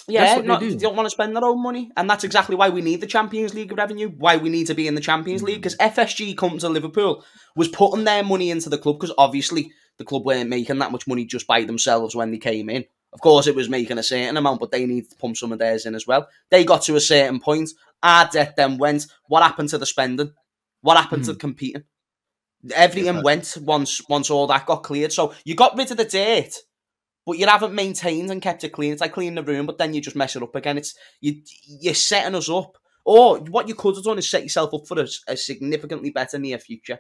Yeah, what they don't want to spend their own money. And that's exactly why we need the Champions League revenue, why we need to be in the Champions League. Because FSG come to Liverpool, was putting their money into the club, because obviously the club weren't making that much money just by themselves when they came in. Of course, it was making a certain amount, but they needed to pump some of theirs in as well. They got to a certain point. Our debt then went. What happened to the spending? What happened to competing? Everything went once all that got cleared. So you got rid of the dirt, but you haven't maintained and kept it clean. It's like cleaning the room, but then you just mess it up again. You're setting us up. Or what you could have done is set yourself up for a significantly better near future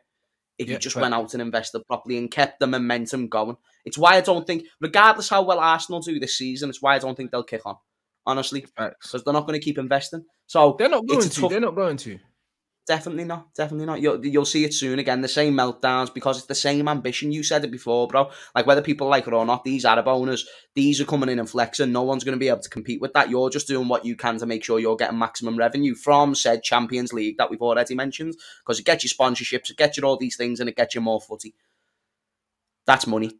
if you just went out and invested properly and kept the momentum going. It's why I don't think, regardless how well Arsenal do this season, it's why I don't think they'll kick on, honestly, because they're not going to keep investing. So they're not going to. They're not going to. Definitely not. Definitely not. You'll see it soon again. The same meltdowns, because it's the same ambition. You said it before, bro. Like, whether people like it or not, these Arab owners, these are coming in and flexing. No one's going to be able to compete with that. You're just doing what you can to make sure you're getting maximum revenue from said Champions League that we've already mentioned, because it gets you sponsorships, it gets you all these things, and it gets you more footy. That's money.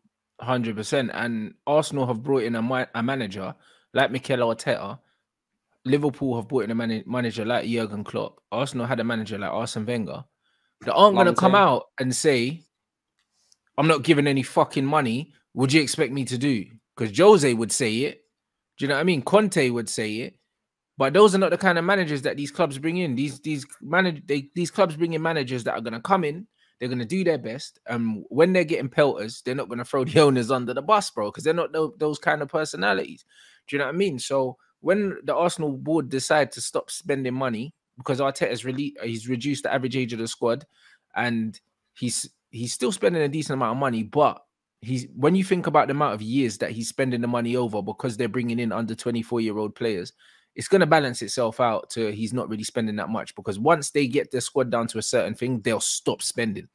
100%. And Arsenal have brought in a manager like Mikel Arteta. Liverpool have brought in a manager like Jurgen Klopp. Arsenal had a manager like Arsene Wenger. They aren't going to come out and say, I'm not giving any fucking money. Would you expect me to do? Because Jose would say it. Do you know what I mean? Conte would say it. But those are not the kind of managers that these clubs bring in. These clubs bring in managers that are going to come in. They're going to do their best. When they're getting pelters, they're not going to throw the owners under the bus, bro, because they're not those kind of personalities. Do you know what I mean? So when the Arsenal board decide to stop spending money, because Arteta's he's reduced the average age of the squad, and he's still spending a decent amount of money, but when you think about the amount of years that he's spending the money over, because they're bringing in under 24-year-old players, it's going to balance itself out to he's not really spending that much, because once they get their squad down to a certain thing, they'll stop spending.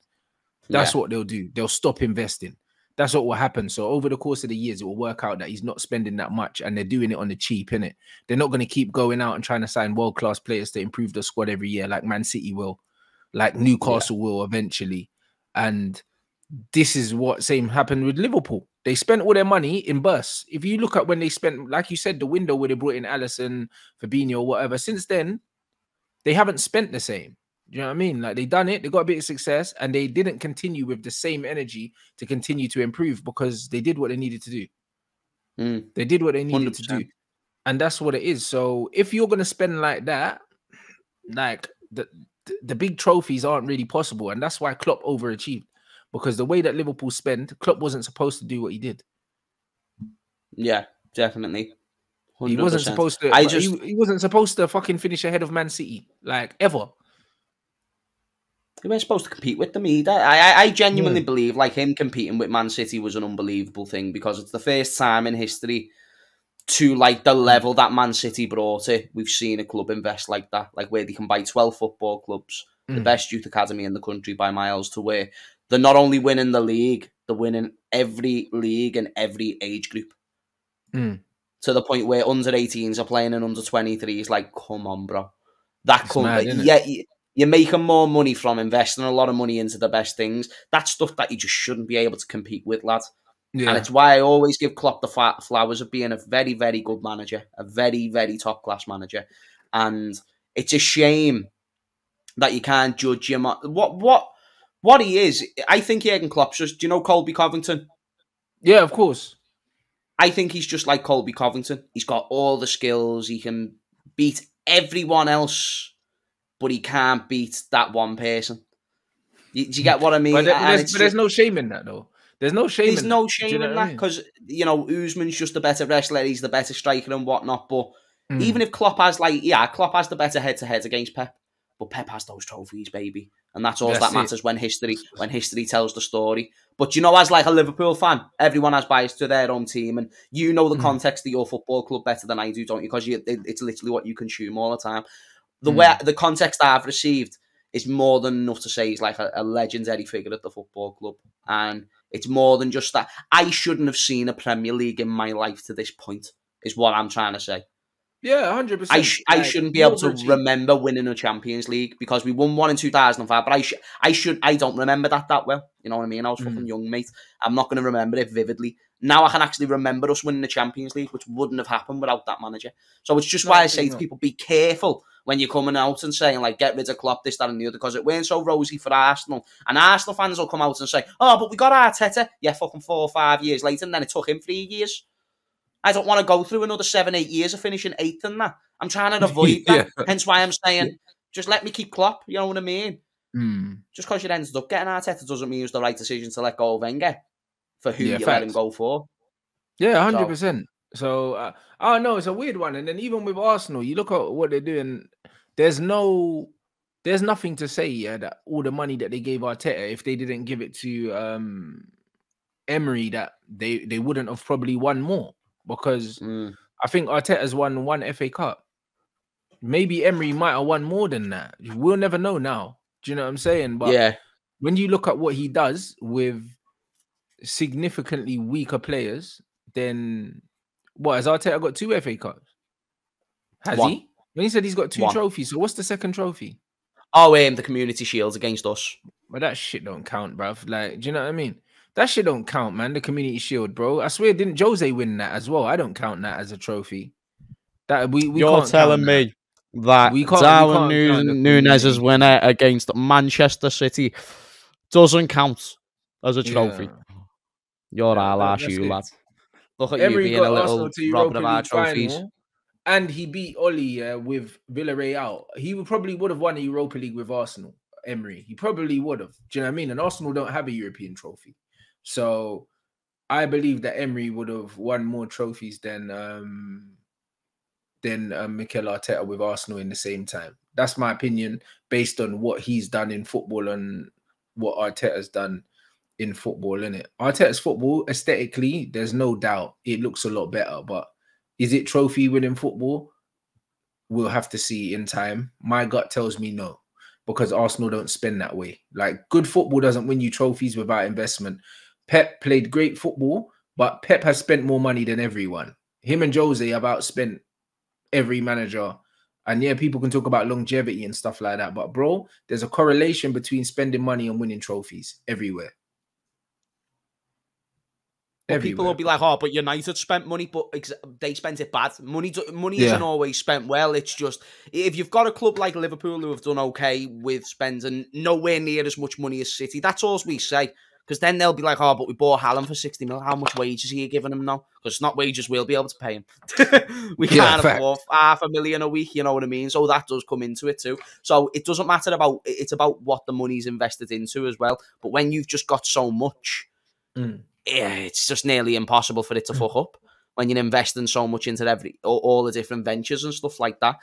That's what they'll do. They'll stop investing. That's what will happen. So over the course of the years, it will work out that he's not spending that much, and they're doing it on the cheap, innit? They're not going to keep going out and trying to sign world-class players to improve the squad every year, like Man City will, like Newcastle will eventually. And this is what same happened with Liverpool. They spent all their money in bursts. If you look at when they spent, like you said, the window where they brought in Alisson, Fabinho, whatever, since then, they haven't spent the same. Do you know what I mean? Like, they done it, they got a bit of success, and they didn't continue with the same energy to continue to improve, because they did what they needed to do. They did what they needed 100%. To do. And that's what it is. So if you're going to spend like that, like the big trophies aren't really possible. And that's why Klopp overachieved. Because the way that Liverpool spend, Klopp wasn't supposed to do what he did. Yeah, definitely. 100%. He wasn't supposed to. He wasn't supposed to fucking finish ahead of Man City, like, ever. He wasn't supposed to compete with them either. I genuinely believe, like, him competing with Man City was an unbelievable thing, because it's the first time in history, to, like, the level that Man City brought it, we've seen a club invest like that, like, where they can buy 12 football clubs, the best youth academy in the country by miles, to where they're not only winning the league, they're winning every league and every age group. To the point where under 18s are playing in under 23s. Like, come on, bro. You're making more money from investing a lot of money into the best things. That's stuff that you just shouldn't be able to compete with, lad. Yeah. And it's why I always give Klopp the flowers of being a very, very good manager, a very, very top-class manager. And it's a shame that you can't judge him. What he is, I think Jurgen Klopp's just, do you know Colby Covington? Yeah, of course. I think he's just like Colby Covington. He's got all the skills. He can beat everyone else, but he can't beat that one person. Do you get what I mean? But there's no shame in that, though. There's no shame in that, because, you know, Usman's just the better wrestler. He's the better striker and whatnot. But even if Klopp has, Klopp has the better head-to-head against Pep. But Pep has those trophies, baby. And that's all that matters when history tells the story. But, you know, as like a Liverpool fan, everyone has bias to their own team. And you know the context of your football club better than I do, don't you? Because it's literally what you consume all the time. The context I've received is more than enough to say he's like a legendary figure at the football club. And it's more than just that. I shouldn't have seen a Premier League in my life to this point, is what I'm trying to say. Yeah, 100%. I shouldn't be able to remember winning a Champions League, because we won one in 2005, but I don't remember that well. You know what I mean? I was fucking young, mate. I'm not going to remember it vividly. Now I can actually remember us winning the Champions League, which wouldn't have happened without that manager. So it's just why I say to people, be careful when you're coming out and saying, like, get rid of Klopp, this, that, and the other, because it weren't so rosy for Arsenal. And Arsenal fans will come out and say, oh, but we got Arteta. Yeah, fucking 4 or 5 years later, and then it took him 3 years. I don't want to go through another 7, 8 years of finishing 8th and that. I'm trying to avoid that. Hence why I'm saying, just let me keep Klopp. You know what I mean? Just because you ended up getting Arteta doesn't mean it's the right decision to let go of Wenger for who you let him go for. Yeah, 100%. So, I don't know, it's a weird one. And then even with Arsenal, you look at what they're doing, there's nothing to say that all the money that they gave Arteta, if they didn't give it to Emery, that they wouldn't have probably won more. Because I think Arteta's won 1 FA Cup. Maybe Emery might have won more than that. We'll never know now. Do you know what I'm saying? But when you look at what he does with significantly weaker players, then what, has Arteta got 2 FA Cups? Has he? When he said he's got 2 trophies, so what's the second trophy? Oh, the Community Shields against us. Well, that shit don't count, bruv. Like, do you know what I mean? That shit don't count, man. The Community Shield, bro. I swear, didn't Jose win that as well? I don't count that as a trophy. That we You're can't telling me that Darwin Núñez's winner against Manchester City doesn't count as a trophy. You're our ass, you lad. Look at Emery you being a Arsenal little to robbing of our League trophies. Final, and he beat Oli with Villarreal. He probably would have won the Europa League with Arsenal. Emery, he probably would have. Do you know what I mean? And Arsenal don't have a European trophy, so I believe that Emery would have won more trophies than Mikel Arteta with Arsenal in the same time. That's my opinion based on what he's done in football and what Arteta's done in football, innit? Arteta's football, aesthetically, there's no doubt it looks a lot better, but is it trophy winning football? We'll have to see in time. My gut tells me no, because Arsenal don't spend that way. Like, good football doesn't win you trophies without investment. Pep played great football, but Pep has spent more money than everyone. Him and Jose have outspent every manager. And yeah, people can talk about longevity and stuff like that, but bro, there's a correlation between spending money and winning trophies everywhere. But people will be like, oh, but United spent money, but they spent it bad. Money isn't always spent well. It's just, if you've got a club like Liverpool who have done okay with spending nowhere near as much money as City, that's all we say. Because then they'll be like, oh, but we bought Haaland for 60 mil. How much wages are you giving him now? Because it's not wages we'll be able to pay him. We can't afford $500,000 a week, you know what I mean? So that does come into it too. So it doesn't matter about, it's about what the money's invested into as well. But when you've just got so much, it's just nearly impossible for it to fuck up when you're investing so much into all the different ventures and stuff like that.